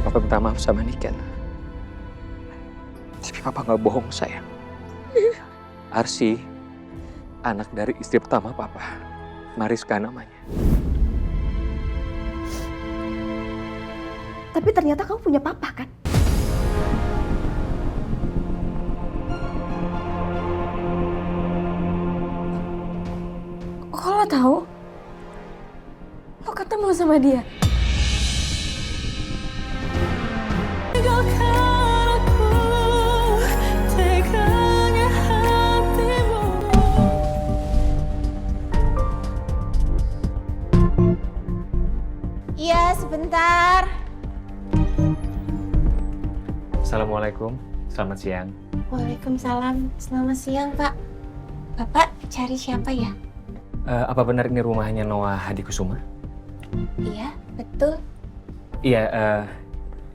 Papa minta maaf sama Niken. Tapi Papa nggak bohong, sayang. Arsy, anak dari istri pertama Papa. Mariska namanya. Tapi ternyata kamu punya papa kan? Kok lo tahu? Lo ketemu sama dia? Iya, sebentar. Assalamualaikum, selamat siang. Waalaikumsalam. Selamat siang, Pak. Bapak cari siapa ya? Apa benar ini rumahnya Noah Hadikusuma? Iya, betul. Iya,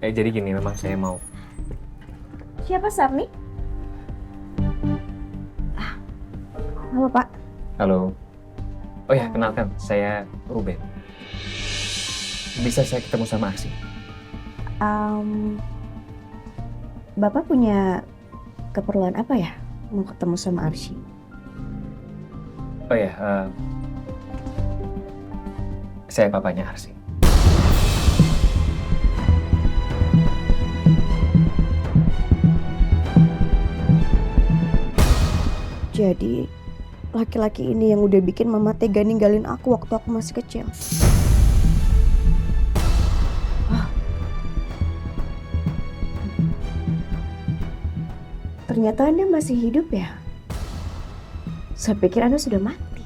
jadi gini, memang saya mau. Siapa Sarni? Halo Pak. Halo. Oh ya, kenalkan, saya Ruben. Bisa saya ketemu sama Arsy? Bapak punya keperluan apa ya? Mau ketemu sama Arsy? Oh ya, saya papanya Arsy. Jadi, laki-laki ini yang udah bikin mama tega ninggalin aku waktu aku masih kecil. Ternyata Anda masih hidup ya? Saya pikir Anda sudah mati.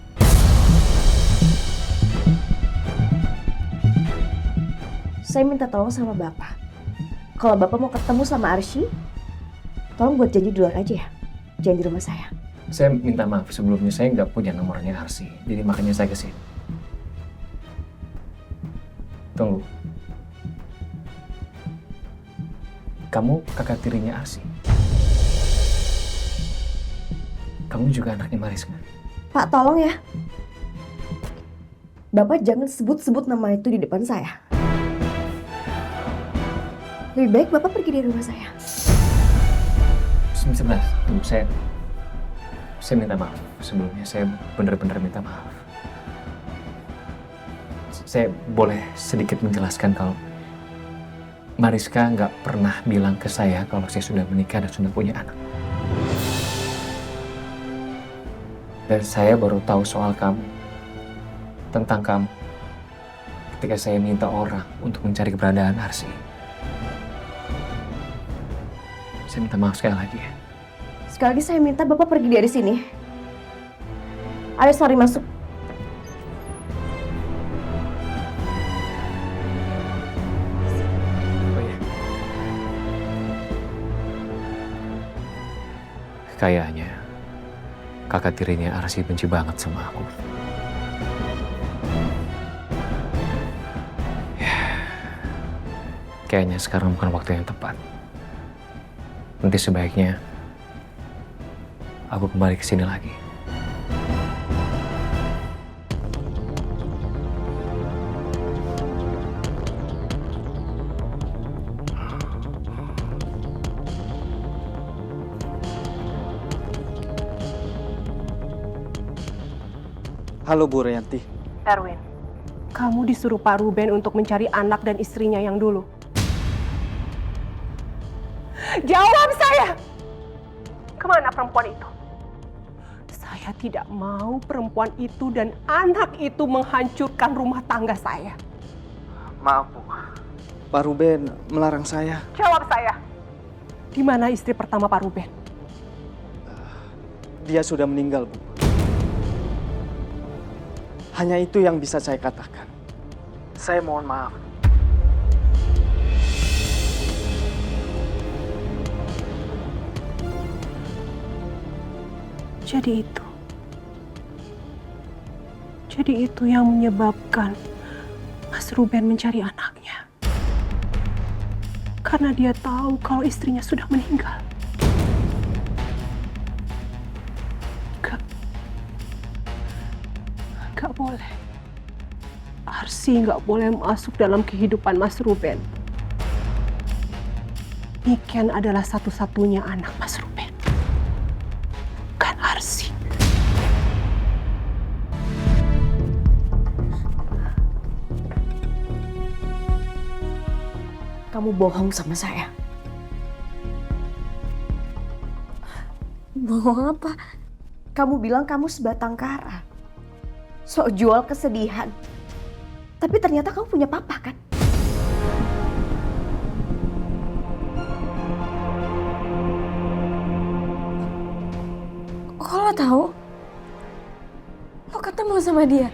Saya minta tolong sama Bapak. Kalau Bapak mau ketemu sama Arsy, tolong buat janji di luar aja ya. Jangan di rumah saya. Saya minta maaf sebelumnya, saya nggak punya nomornya Arsy. Jadi makanya saya kesini. Tunggu. Kamu kakak tirinya Arsy? Kamu juga anaknya Mariska? Pak, tolong ya. Bapak jangan sebut-sebut nama itu di depan saya. Lebih baik Bapak pergi dari rumah saya. Sebentar, tunggu, saya minta maaf sebelumnya. Saya benar-benar minta maaf. Saya boleh sedikit menjelaskan kalau Mariska nggak pernah bilang ke saya kalau saya sudah menikah dan sudah punya anak. Dan saya baru tahu soal kamu, tentang kamu, ketika saya minta orang untuk mencari keberadaan Arsy. Saya minta maaf sekali lagi ya. Sekali lagi saya minta Bapak pergi dari sini. Ayo, Sari masuk. Oh iya. Kayaknya kakak tirinya Arsy benci banget sama aku. Ya, kayaknya sekarang bukan waktu yang tepat. Nanti sebaiknya aku kembali ke sini lagi. Halo Bu Rianti. Erwin, kamu disuruh Pak Ruben untuk mencari anak dan istrinya yang dulu. Jawab saya! Kemana perempuan itu? Saya tidak mau perempuan itu dan anak itu menghancurkan rumah tangga saya. Maaf Bu, Pak Ruben melarang saya. Jawab saya! Di mana istri pertama Pak Ruben? Dia sudah meninggal Bu. Hanya itu yang bisa saya katakan. Saya mohon maaf. Jadi itu yang menyebabkan Mas Ruben mencari anaknya. Karena dia tahu kalau istrinya sudah meninggal. Gak boleh. Arsy gak boleh masuk dalam kehidupan Mas Ruben. Niken adalah satu-satunya anak Mas Ruben. Bukan Arsy. Kamu bohong sama saya. Bohong apa? Kamu bilang kamu sebatang kara. Sok jual kesedihan. Tapi ternyata kamu punya papa kan? Kok lo tahu? Lo ketemu sama dia?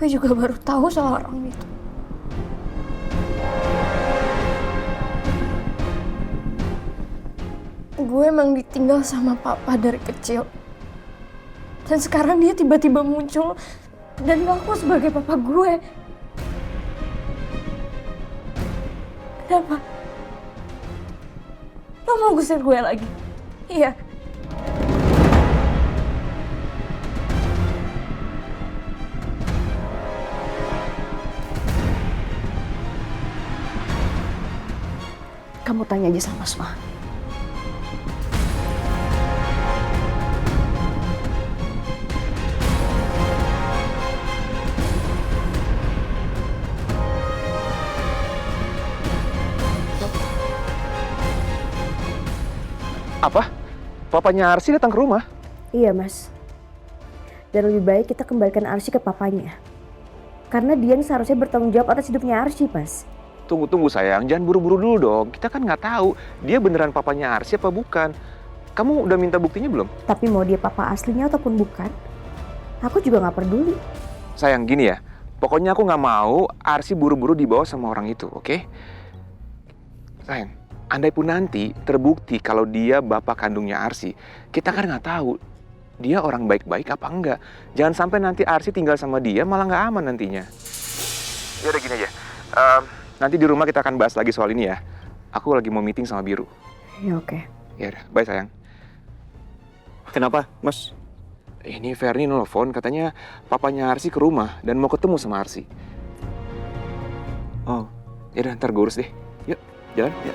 Gue juga baru tahu soal orang itu. Gue emang ditinggal sama papa dari kecil. Dan sekarang dia tiba-tiba muncul dan ngaku sebagai papa gue. Kenapa? Lo mau gusir gue lagi? Iya. Kamu tanya aja sama Asma. Apa? Papanya Arsy datang ke rumah? Iya, Mas. Dan lebih baik kita kembalikan Arsy ke papanya. Karena dia yang seharusnya bertanggung jawab atas hidupnya Arsy, Mas. Tunggu sayang, jangan buru-buru dulu dong. Kita kan nggak tahu dia beneran papanya Arsy apa bukan. Kamu udah minta buktinya belum? Tapi mau dia papa aslinya ataupun bukan, aku juga nggak peduli. Sayang, gini ya. Pokoknya aku nggak mau Arsy buru-buru dibawa sama orang itu, oke? Sayang, andai pun nanti terbukti kalau dia bapak kandungnya Arsy, kita kan nggak tahu dia orang baik-baik apa enggak. Jangan sampai nanti Arsy tinggal sama dia malah nggak aman nantinya. Ya udah gini aja. Nanti di rumah kita akan bahas lagi soal ini ya. Aku lagi mau meeting sama Biru. Ya oke. Ya udah, bye sayang. Kenapa, Mas? Ini Ferni nelfon, katanya papanya Arsy ke rumah dan mau ketemu sama Arsy. Oh, Ya udah, ntar gue urus deh. Yuk, jalan. Ya.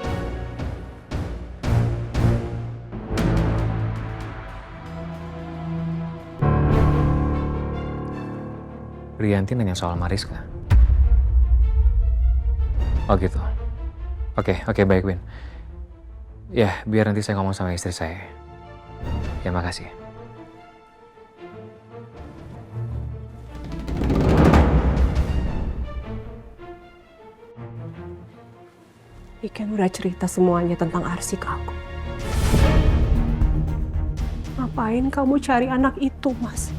Rianti nanya soal Mariska. Oh gitu. Oke, baik Win. Ya, biar nanti saya ngomong sama istri saya. Ya, makasih. Niken udah cerita semuanya tentang Arsy ke aku. Ngapain kamu cari anak itu, Mas?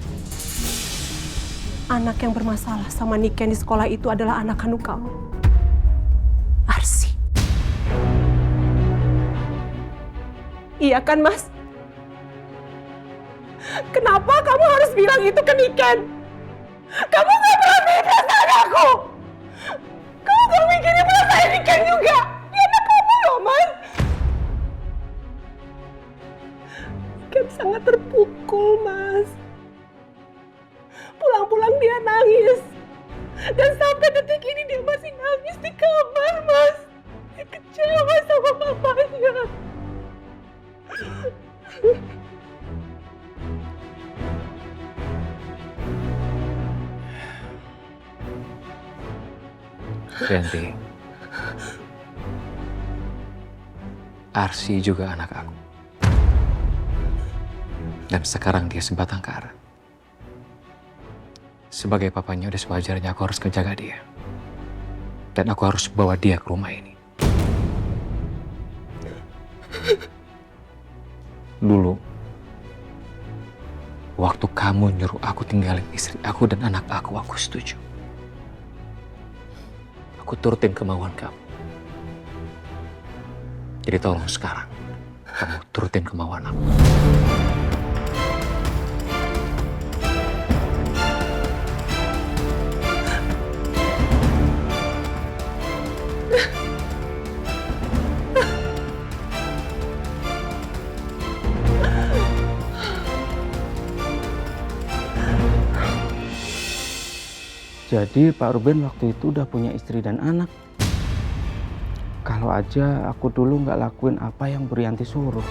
Anak yang bermasalah sama Niken di sekolah itu adalah anak kandung kamu. Arsy. Iya kan, Mas? Kenapa kamu harus bilang itu ke Niken? Kamu gak pernah mikirin perasaan aku! Kamu gak mikirin perasaan Niken juga! Dia anak kamu loh, Mas! Niken sangat terpukul, Mas. Pulang-pulang dia nangis. Dan sampai detik ini dia masih nangis di kamar, Mas. Dia kecewa sama papanya. Rianti. Arsy juga anak aku. Dan sekarang dia sebatang kara. Sebagai papanya udah sewajarnya aku harus menjaga dia. Dan aku harus bawa dia ke rumah ini. Dulu, waktu kamu nyuruh aku tinggalin istri aku dan anak aku setuju. Aku turutin kemauan kamu. Jadi tolong sekarang, kamu turutin kemauan aku. Jadi Pak Ruben waktu itu udah punya istri dan anak. Kalau aja aku dulu nggak lakuin apa yang Bu Rianti suruh.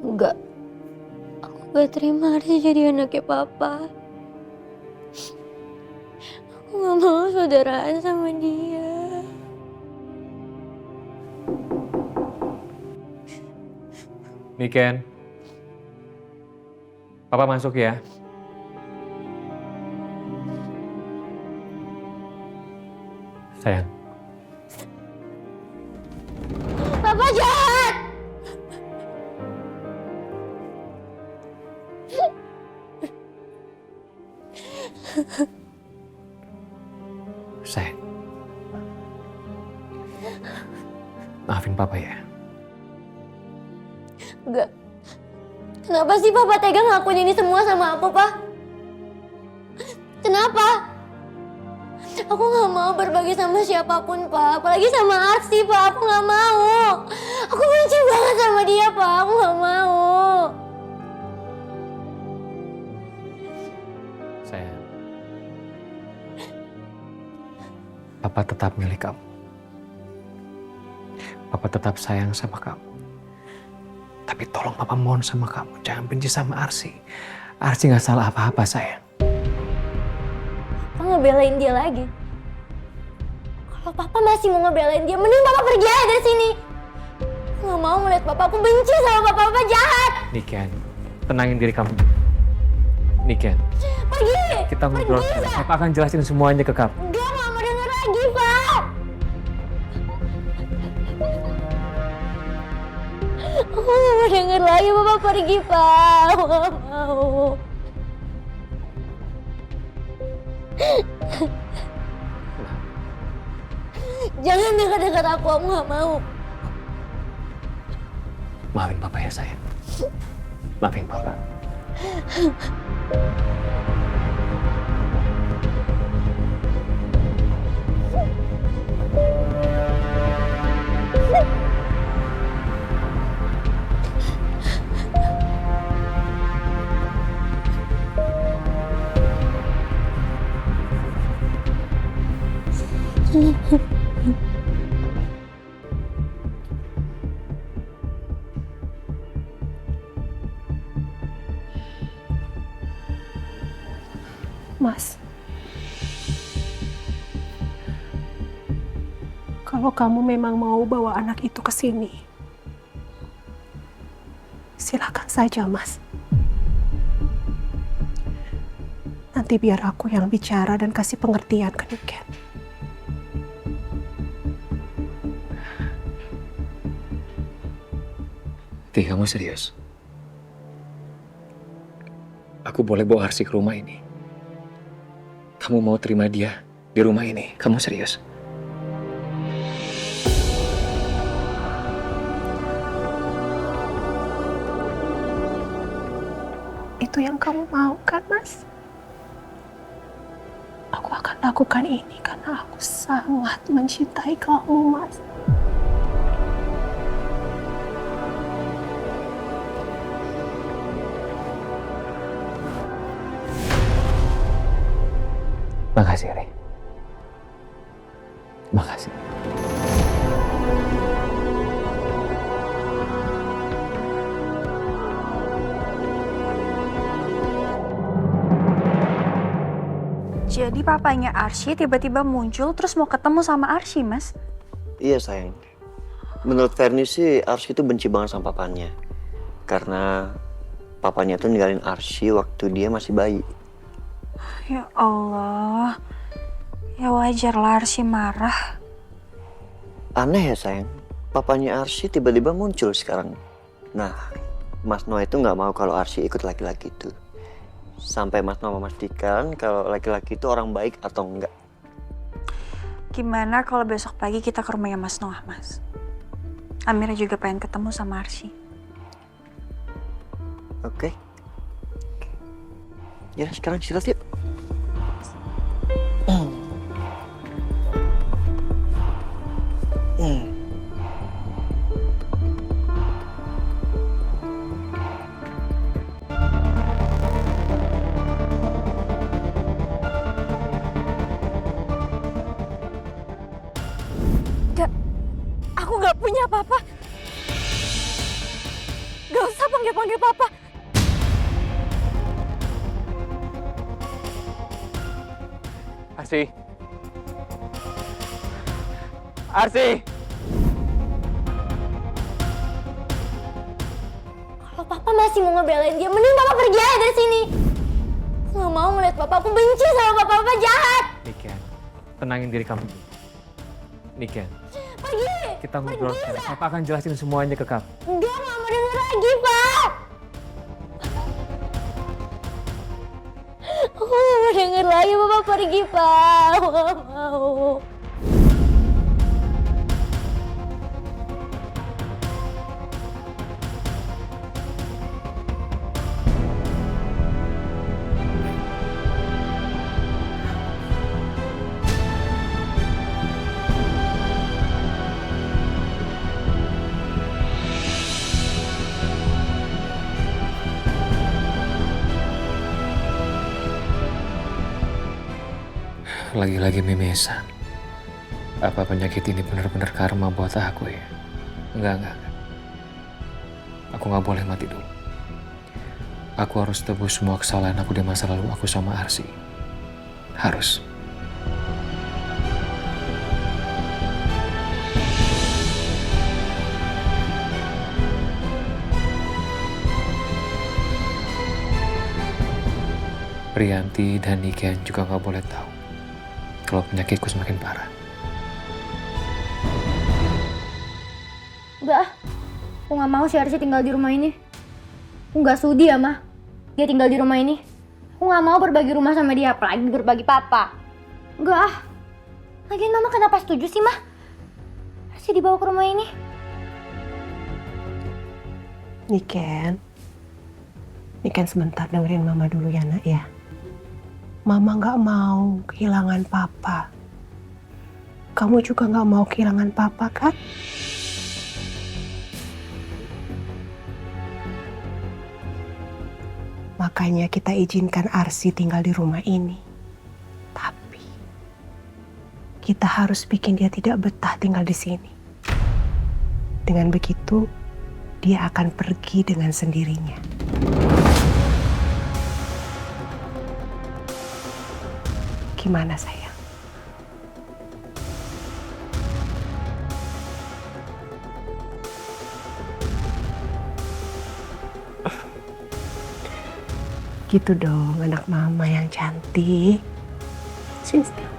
Enggak. Aku gak terima Arsy jadi anaknya papa. Aku gak mau saudaraan sama dia. Niken. Papa masuk ya. Sayang. Papa jahat! Sayang. Maafin Papa ya. Enggak. Kenapa sih Papa tega ngelakuin ini semua sama aku, Pak? Kenapa? Aku gak mau berbagi sama siapapun, Pak. Apalagi sama Arsy, Pak. Aku gak mau. Aku benci banget sama dia, Pak. Aku gak mau. Sayang. Papa tetap milik kamu. Papa tetap sayang sama kamu. Tapi tolong Papa mohon sama kamu, jangan benci sama Arsy. Arsy gak salah apa-apa, sayang. Papa ngebelain dia lagi. Kalau Papa masih mau ngebelain dia, mending Papa pergi aja dari sini. Aku gak mau ngeliat Papa, aku benci sama Papa. Papa jahat. Niken, tenangin diri kamu. Niken, Pergi. kita ngobrol. Papa akan jelasin semuanya ke kamu. Enggak, gak mau denger lagi, Pak. Aku gak mau denger lagi, Papa pergi, Pak. Aku gak mau. Jangan dekat-dekat aku gak mau. Maafin Papa ya, sayang. Maafin Papa. Mas, kalau kamu memang mau bawa anak itu ke sini, silakan saja, Mas. Nanti biar aku yang bicara dan kasih pengertian ke Niken. Ti, kamu serius? Aku boleh bawa Arsy ke rumah ini? Kamu mau terima dia di rumah ini? Kamu serius? Itu yang kamu mau kan, Mas? Aku akan lakukan ini karena aku sangat mencintai kamu, Mas. Makasih, Ri. Makasih. Jadi papanya Arsy tiba-tiba muncul terus mau ketemu sama Arsy, Mas? Iya, sayang. Menurut Fernie sih, Arsy itu benci banget sama papanya. Karena papanya tuh ninggalin Arsy waktu dia masih bayi. Ya Allah. Ya wajar lah Arsy marah. Aneh ya, sayang. Papanya Arsy tiba-tiba muncul sekarang. Nah, Mas Noah itu nggak mau kalau Arsy ikut laki-laki itu. Sampai Mas Noah memastikan kalau laki-laki itu orang baik atau enggak. Gimana kalau besok pagi kita ke rumahnya Mas Noah, Mas? Amira juga pengen ketemu sama Arsy. Oke. Ya, sekarang istirahat yuk. punya apa-apa. Gak usah panggil-panggil papa. Arsi. Arsi. Kalau papa masih mau ngebelain dia, mending papa pergi aja dari sini. Aku gak mau ngeliat papa, aku benci sama papa, papa jahat. Niken, tenangin diri kamu dulu. Niken, Pergi. kita ngobrol sekarang. Papa akan jelasin semuanya ke kamu. Enggak, gak mau denger lagi, Pak. Aku gak mau denger lagi, papa pergi, Pak. Aku gak mau. Lagi-lagi memesan. Apa penyakit ini benar-benar karma buat aku ya? Enggak. Aku nggak boleh mati dulu. Aku harus tebus semua kesalahan aku di masa lalu aku sama Arsi. Harus. Priyanti dan Niken juga nggak boleh tahu kalau penyakitku semakin parah. Udah, aku gak mau si Arsi tinggal di rumah ini. Aku gak sudi ya, Mah. Dia tinggal di rumah ini. Aku gak mau berbagi rumah sama dia, apalagi berbagi papa. Enggak ah. Lagian Mama kenapa setuju sih, Mah? Arsi dibawa ke rumah ini. Niken sebentar dengerin Mama dulu ya, Nak ya. Mama gak mau kehilangan papa. Kamu juga gak mau kehilangan papa, kan? Makanya kita izinkan Arsi tinggal di rumah ini. Tapi kita harus bikin dia tidak betah tinggal di sini. Dengan begitu, dia akan pergi dengan sendirinya. Gimana sayang? Gitu dong anak mama yang cantik. Sini.